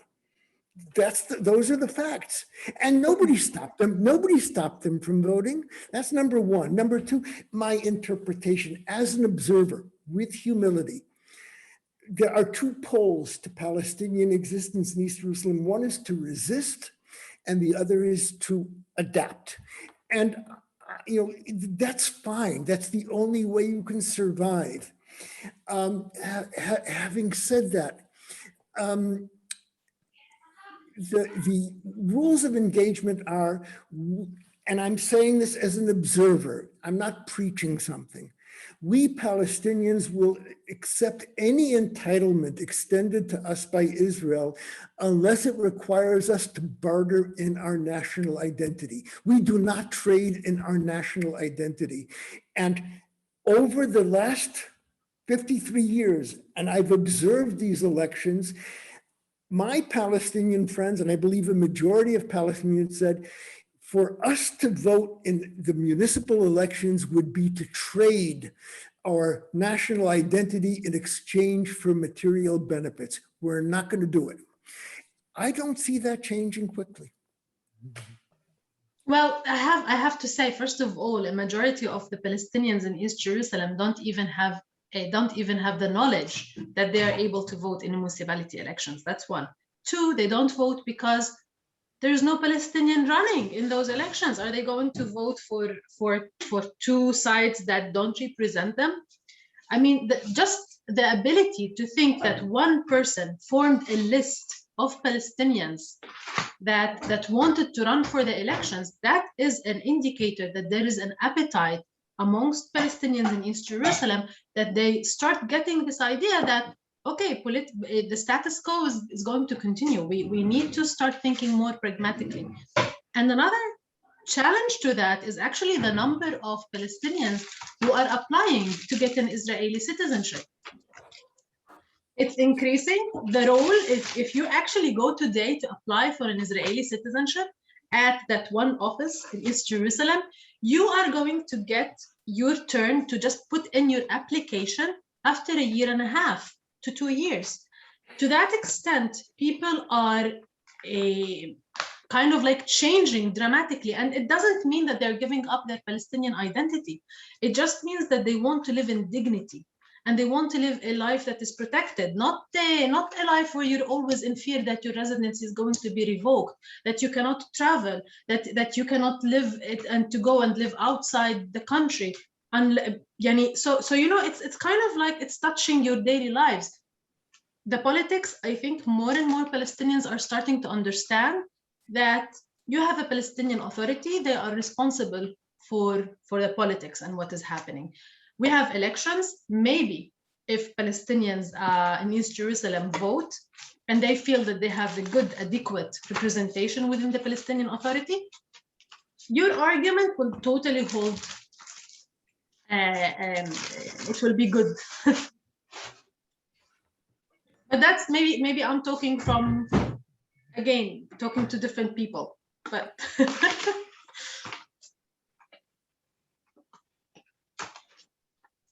Those are the facts. And nobody stopped them. Nobody stopped them from voting. That's number one. Number two, my interpretation as an observer with humility. There are two poles to Palestinian existence in East Jerusalem. One is to resist, and the other is to adapt. And that's fine. That's the only way you can survive. Having said that, the rules of engagement are, and I'm saying this as an observer, I'm not preaching something. We Palestinians will accept any entitlement extended to us by Israel unless it requires us to barter in our national identity. We do not trade in our national identity. And over the last 53 years, and I've observed these elections, my Palestinian friends, and I believe a majority of Palestinians, said, for us to vote in the municipal elections would be to trade our national identity in exchange for material benefits. We're not going to do it. I don't see that changing quickly. Well, I have to say, first of all, a majority of the Palestinians in East Jerusalem don't even have the knowledge that they are able to vote in municipality elections. That's one. Two, they don't vote because there's no Palestinian running in those elections. Are they going to vote for two sides that don't represent them? I mean, just the ability to think that one person formed a list of Palestinians that wanted to run for the elections, that is an indicator that there is an appetite amongst Palestinians in East Jerusalem, that they start getting this idea that, okay, the status quo is going to continue. We need to start thinking more pragmatically. And another challenge to that is actually the number of Palestinians who are applying to get an Israeli citizenship. It's increasing. The role is, if you actually go today to apply for an Israeli citizenship at that one office in East Jerusalem, you are going to get your turn to just put in your application after a year and a half to 2 years. To that extent, people are kind of like changing dramatically. And it doesn't mean that they're giving up their Palestinian identity. It just means that they want to live in dignity. And they want to live a life that is protected, not a life where you're always in fear that your residency is going to be revoked, that you cannot travel, that you cannot live it and to go and live outside the country. And so it's kind of like it's touching your daily lives. The politics, I think more and more Palestinians are starting to understand that you have a Palestinian Authority. They are responsible for the politics and what is happening. We have elections. Maybe if Palestinians in East Jerusalem vote and they feel that they have a good, adequate representation within the Palestinian Authority, your argument will totally hold. It will be good. But that's maybe I'm talking from, again, talking to different people, but.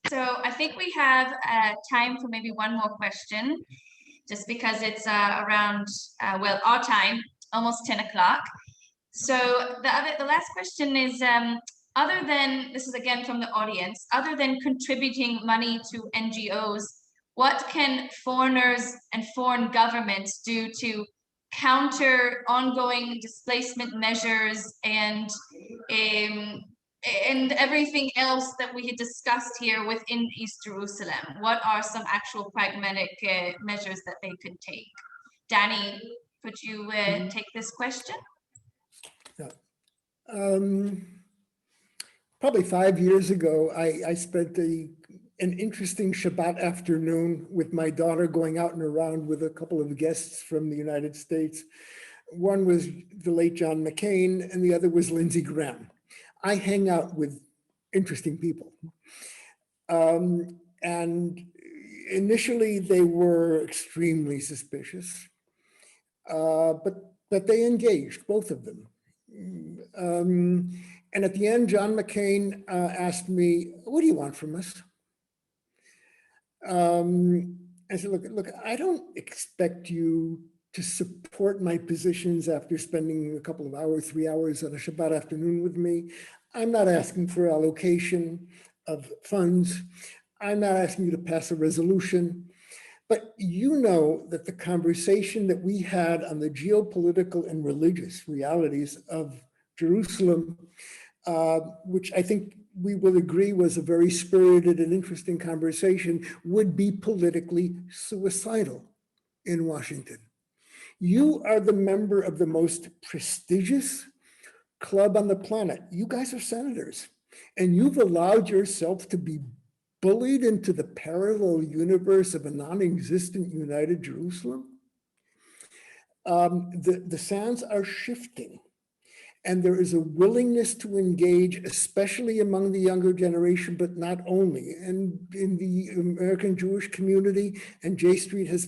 So I think we have time for maybe one more question, just because it's around, our time, almost 10 o'clock. So the last question is, other than, this is again from the audience, other than contributing money to NGOs, what can foreigners and foreign governments do to counter ongoing displacement measures and everything else that we had discussed here within East Jerusalem? What are some actual pragmatic measures that they could take? Danny, could you take this question? Yeah. Probably 5 years ago, I spent an interesting Shabbat afternoon with my daughter going out and around with a couple of guests from the United States. One was the late John McCain and the other was Lindsey Graham. I hang out with interesting people. And initially they were extremely suspicious, but they engaged, both of them. And at the end, John McCain asked me, "What do you want from us?" I said, look, I don't expect you to support my positions after spending a couple of hours, 3 hours on a Shabbat afternoon with me. I'm not asking for allocation of funds. I'm not asking you to pass a resolution. But you know that the conversation that we had on the geopolitical and religious realities of Jerusalem, which I think we will agree was a very spirited and interesting conversation, would be politically suicidal in Washington. You are the member of the most prestigious club on the planet. You guys are senators, and you've allowed yourself to be bullied into the parallel universe of a non-existent United Jerusalem. The sands are shifting. And there is a willingness to engage, especially among the younger generation, but not only. And in the American Jewish community, and J Street has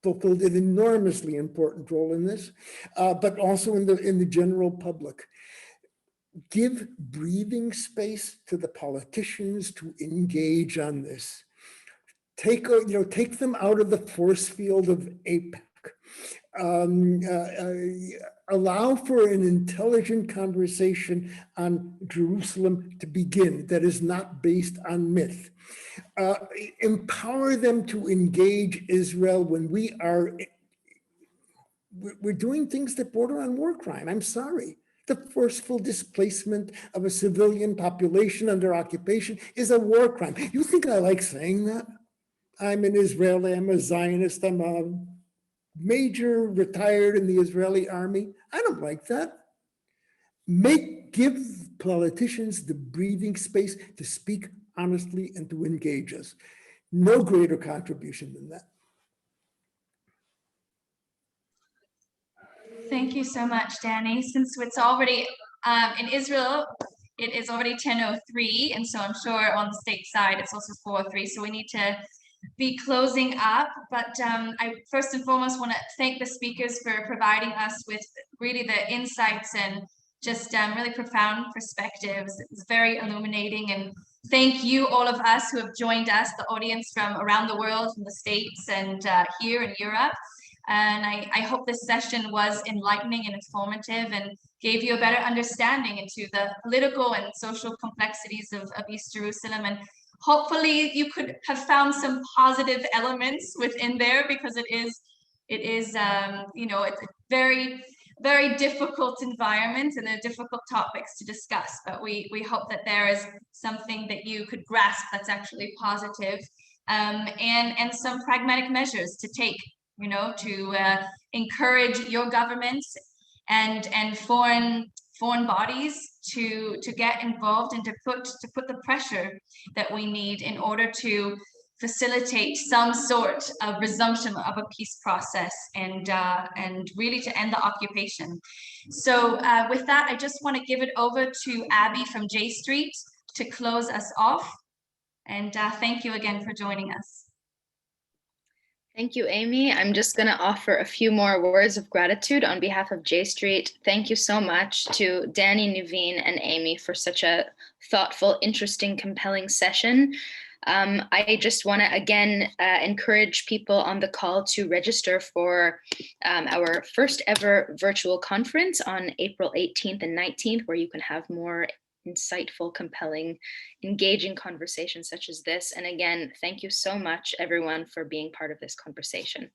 fulfilled an enormously important role in this, but also in the general public. Give breathing space to the politicians to engage on this. Take them out of the force field of AIPAC. Allow for an intelligent conversation on Jerusalem to begin that is not based on myth. Empower them to engage Israel when we're doing things that border on war crime. I'm sorry. The forceful displacement of a civilian population under occupation is a war crime. You think I like saying that? I'm an Israeli, I'm a Zionist, I'm a major retired in the Israeli army. I don't like that. Give politicians the breathing space to speak honestly and to engage us. No greater contribution than that. Thank you so much, Danny. Since it's already in Israel, it is already 10:03, and so I'm sure on the state side it's also 4:03. So we need to be closing up. But I first and foremost want to thank the speakers for providing us with really the insights and just really profound perspectives. It was very illuminating, and thank you all of us who have joined us, the audience from around the world, from the States and here in Europe. And I hope this session was enlightening and informative and gave you a better understanding into the political and social complexities of East Jerusalem. And hopefully you could have found some positive elements within there, because it is it's a very difficult environment and there are difficult topics to discuss. But we hope that there is something that you could grasp that's actually positive, and some pragmatic measures to take, to encourage your governments and foreign bodies to get involved and to put the pressure that we need in order to facilitate some sort of resumption of a peace process and really to end the occupation. So with that, I just want to give it over to Abby from J Street to close us off. And thank you again for joining us. Thank you, Amy. I'm just going to offer a few more words of gratitude on behalf of J Street. Thank you so much to Danny, Nivine, and Amy for such a thoughtful, interesting, compelling session. I just want to again encourage people on the call to register for our first ever virtual conference on April 18th and 19th, where you can have more insightful, compelling, engaging conversations such as this. And again, thank you so much, everyone, for being part of this conversation.